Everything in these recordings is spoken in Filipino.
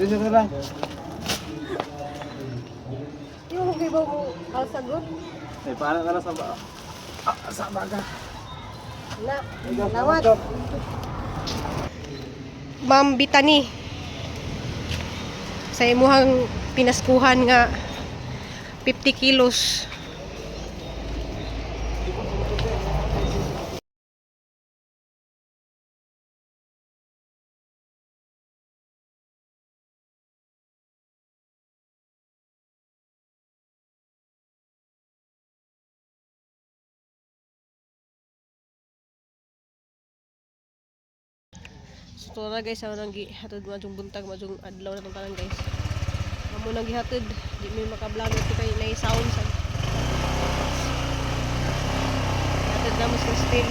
Dito na lang. Yung gibaw mo alsagot. Eh, parang ka na sa sa baga. Na, lawat. Ma'am Bitani. Sa imuhang pinaskuhan nga 50 kilos. So na guys, ako nang gihatod majung buntag, majung adlaw na itong tanan guys. Amo nang gihatod, di may makablog ito kay na sound sa hatod na mas still.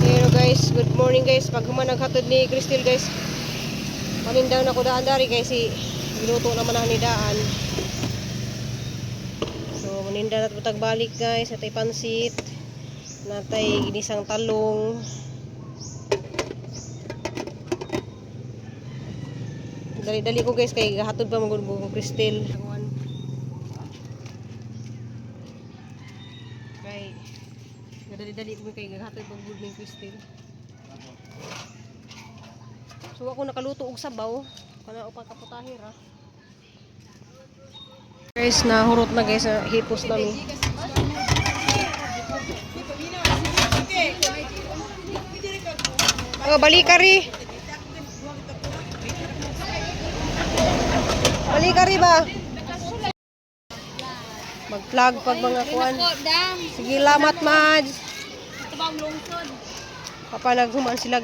Pero guys, good morning guys. Pag human naghatod ni Crystal guys, panindang na ko daan dari guys, si giluto naman na ni daan. So maninda na tutag balik guys, natay pansit, natay ginisang talong. Dali-dali ko guys kay gahatod pa magud ko Crystal. Kay dali-dali ko kay gahatod pa magud ning Crystal. So ako nakaluto og sabaw kana upang kaputahir ha. Guys, nahurot na guys sa hipos nami. Oh, balikari. Balikari ba? Mag-vlog pag mga kuan. Sige, lamat Mads. Ito ba ang lungsod? Kapag naghuman sila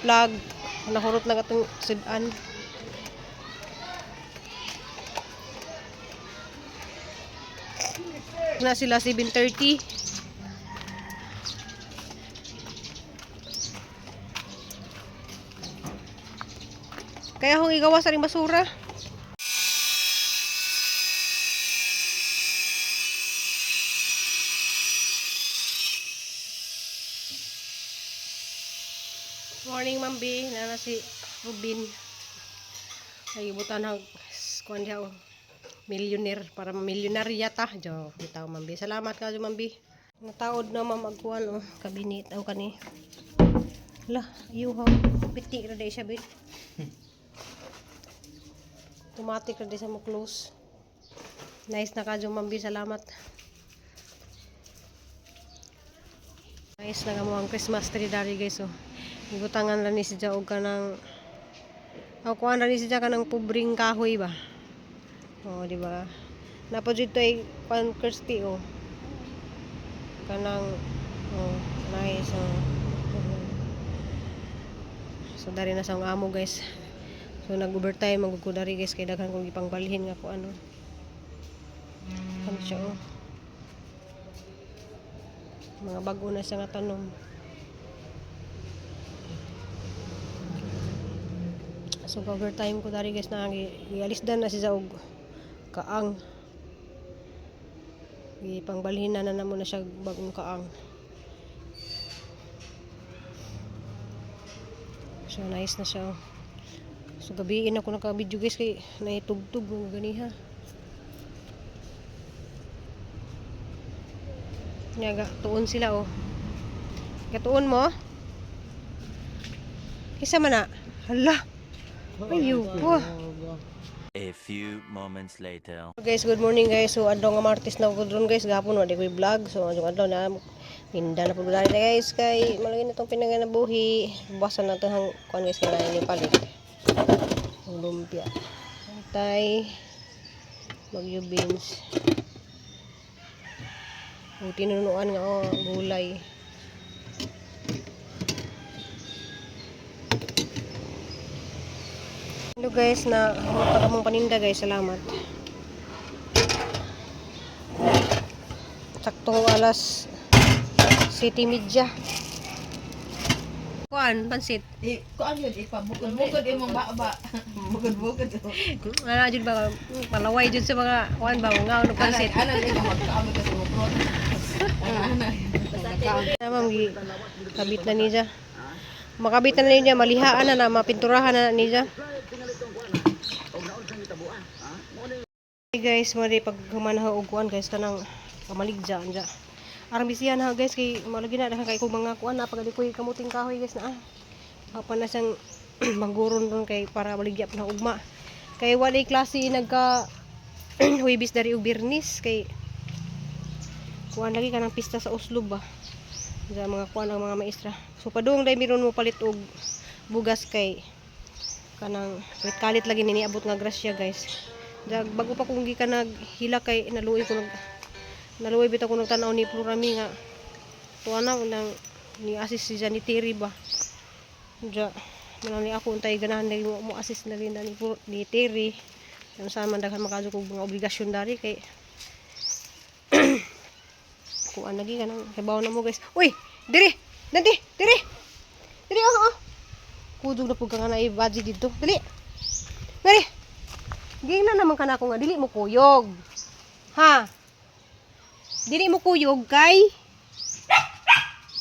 vlog, nahurot na katong sudan. Na sila 7:30. Kaya akong igawas sa ring basura. Morning Ma'am B, na si Rubin. Ay ibutan hang kuan diha oh. Millionaire para milyonarya ta. Jo, bitaw Ma'am B. Salamat ka Ma'am B. Nataod na Ma'am agkuan oh, kabinit aw kani. Lah, yuha. Piti ra day siya bit. Automatic ra day sa mo close. Nice na ka Ma'am B, salamat. Nice na mo ang Christmas tree dari guys oh. Ibutangan lang ni siya og kanang kuan ra ni siya kanang pubring kahoy ba. Oh, di ba? Napo dito ay kuan crispy oh. Kanang oh, nice oh. So dari na sa amo guys. So nag-overtime magud dari guys kay daghan kong ipangbalhin nga ko ano. Ano siya oh. Mga bago na siya nga tanom. So overtime ko dari guys na gialisdan na siya og kaang. Gipangbalhin na namo na siya bagong kaang. So nice na siya. So gabiin ako naka-video guys kay naitugtog ng ganiha. Nga tuon sila oh. Gatuon mo? Kisa man na? Hala. Ayo po. A few moments later. Guys, good morning guys. So adlaw nga Martes na ko dron guys, gahapon wa di ko vlog. So adlaw na hinda na pud dali guys kay malagi na tong pinanganabuhi. Basan na to hang kuan guys kay ni palit. Ang lumpia. Antay bagyo beans. O tinunuan nga oh, gulay. Hello guys, na tagamong paninda guys, salamat. Saktong alas 7:30. Kuan, pansit. Kuan yun, ipabukod-bukod imong ba. Bukod-bukod. Ana jud ba palaway jud sa mga kuan ba nga ano pansit. Ana ni magkaamo ka sa bukrot. Ana. Ma'am gi kabit na niya. Makabit na niya, malihaan na mapinturahan na niya. Hey guys, mali pag humanaw og kuan guys kanang kamaligja anja. Arang bisihan ha guys kay malagi na dahan kay ko mga kuan na pagadi koy kamuting kahoy guys na. Apa na siyang mangguron ron kay para maligya pa ng ugma. Kay walay klase nagka Huwebes dari og Biyernes kay kuan lagi kanang pista sa Oslo ba. Sa mga kuan ang mga maestra. So padung dai meron mo palit og bugas kay kanang kalit lagi ni abot nga grasya guys. Jag bago pa kung gikan naghila kay naluoy bitaw ko nagtanaw ni Plurami nga tuana nang ni assist si Janiteri ba. Ja manali ako untay ganahan na mo assist na rin ni Terry. Ano sa man daghan makadto kog mga obligasyon dari kay kuan lagi kanang hibaw na mo guys. Uy, diri. Diri oh. Kudog na pug ka nga na i-budget dito. Dali. Dali. Ging na naman ka na ako nga, dili mo kuyog. Ha? Dili mo kuyog, kay?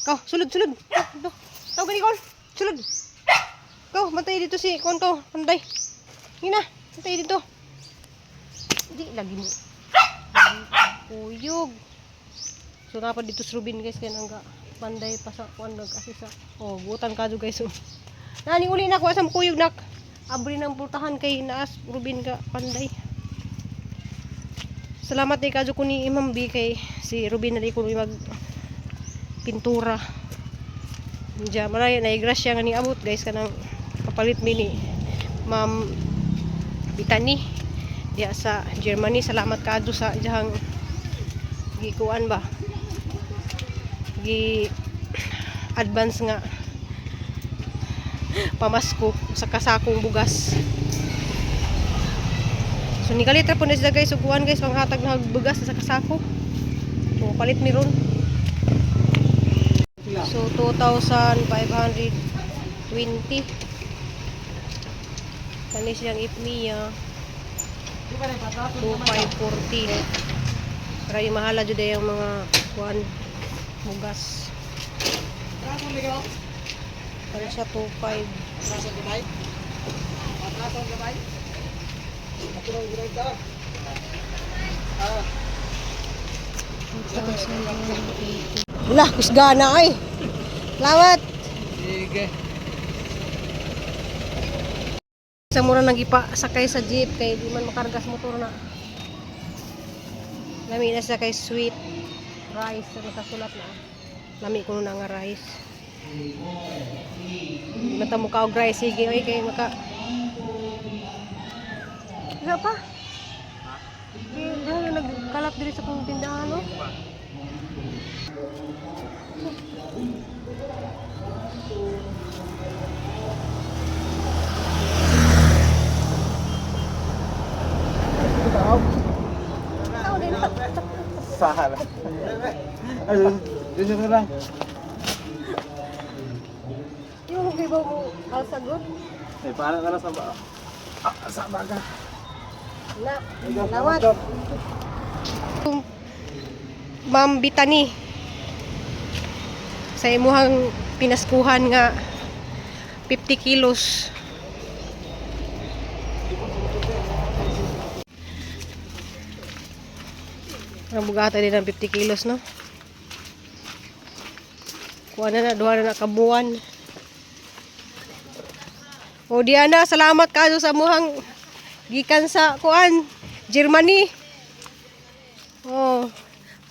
Kau, sulod. Kau, gani kon. Sulod. Kau, bantay dito si kon ko. Panday. Hina, bantay dito. Di, lagi mo. Kuyog. So, dapat dito si Rubin, guys, kaya nangga panday pa sa kuan nag-asisa. Oh, butan ka guys. Oh. Nani, uli na ko, asam kuyog nak. Abri ng pultahan kay naas Rubin ka panday. Salamat ni kadyo ko ni Imam B kay si Rubin na di ko mag pintura. Diya maraya na igrasya nga ni abot guys kanang kapalit mini Ma'am Bitani diya sa Germany. Salamat kadyo sa diyang gikuan ba. Gi advance nga pamasko sa kasakong bugas. So nikalitra po na sila guys uguan guys panghatag na bugas sa kasako. So palit mi ron. So 2,520 kani siyang ipmiya 2,540 para yung mahala jud yung mga kuan bugas. Para siya 2,500. Nasa gabay? Nasa gabay? Ako lang gabay ka. Wala, kusgana ay. Lawat. Sige. Sa mura nang ipa sakay sa jeep kay di man makargas motor na. Lami na siya kay sweet rice sa nakasulat na. Lami ko na nga rice. Mata mo ka og rice sige oy kay maka. Isa pa? Kaya nagkalap diri sa kong tindahan no. Sahal. Jujur lang. Yung gibaw mo alsagot. Eh, paano ka na sa baga? Na, lawat. Ma'am Bitani. Sa imuhang pinaskuhan nga 50 kilos. Ang bugata din ng 50 kilos, no? Kuha na duha na kabuan. O Diana, salamat ka sa muhang gikan sa kuan, Germany. Oh,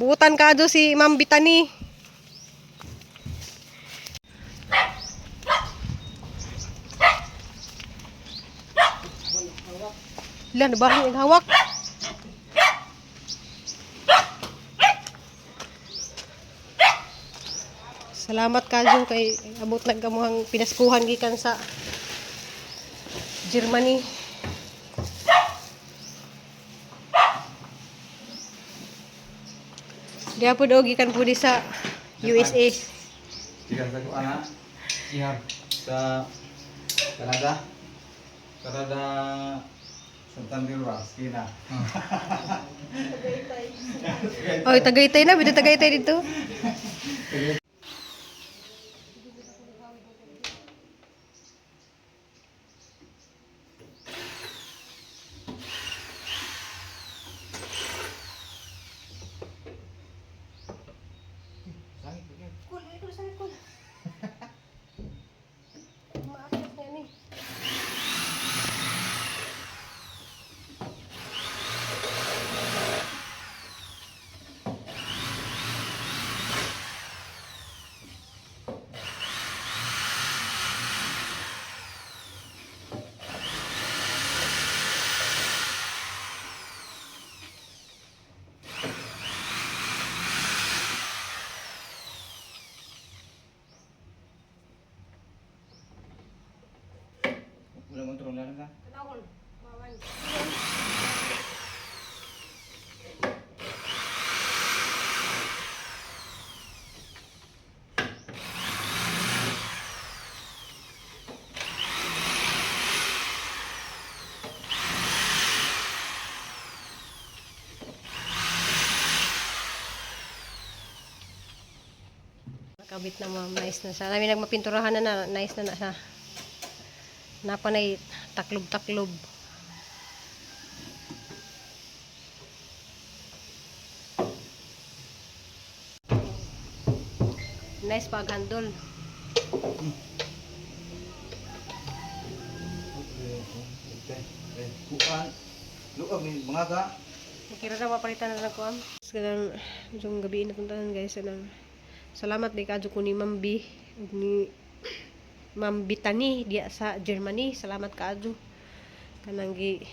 buutan ka si Ma'am Bitani. Ilan ba ang hawak? Salamat kadyo kay abot na kamuhang pinaskuhan gikan sa Germany. Dia po daw gikan po di sa USA. Gikan sa kuana? Siya sa Canada. Canada Santander Ross, kina. Oh, Tagaytay na, bida Tagaytay dito. Kabit na ma'am. Nice na siya. Namin nagmapinturahan na nice na siya. Napanay taklob-taklob. Nice pag-handle. Kuan. Luag ni mga ka. Kira na mapalitan na lang ko am. Kanang yung gabi na puntahan guys. Salamat di kadyo ko ni Ma'am B ug ni Ma'am Bitani diya sa Germany. Salamat kadyo. Kanang gi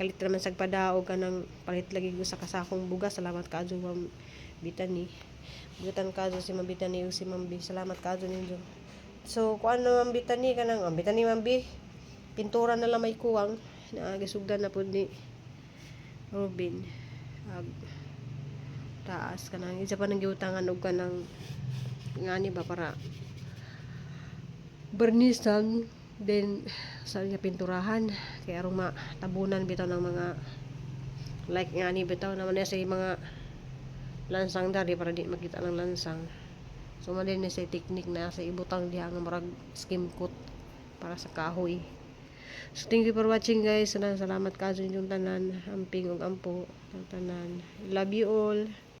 kalit naman sag padaog kanang palit lagi ko sa kasakong bugas. Salamat kadyo Ma'am Bitani. Butan kadyo si Ma'am Bitani ug si Ma'am B. Salamat kadyo ninyo. So kuan na Ma'am Bitani kanang Bitani Ma'am B. Pintura na lang may kuwang na gisugdan na pud ni Robin. Taas ka nang isa pa nang giutangan og kanang ngani ba para bernisan then sa niya pinturahan kay arong matabunan bitaw ng mga like ngani bitaw naman niya sa mga lansang dari para di makita ng lansang. So man din sa technique na sa ibutang diha nga murag skim coat para sa kahoy. So thank you for watching guys. Salamat ka sa inyong tanan, amping ug ampo ng tanan. Love you all.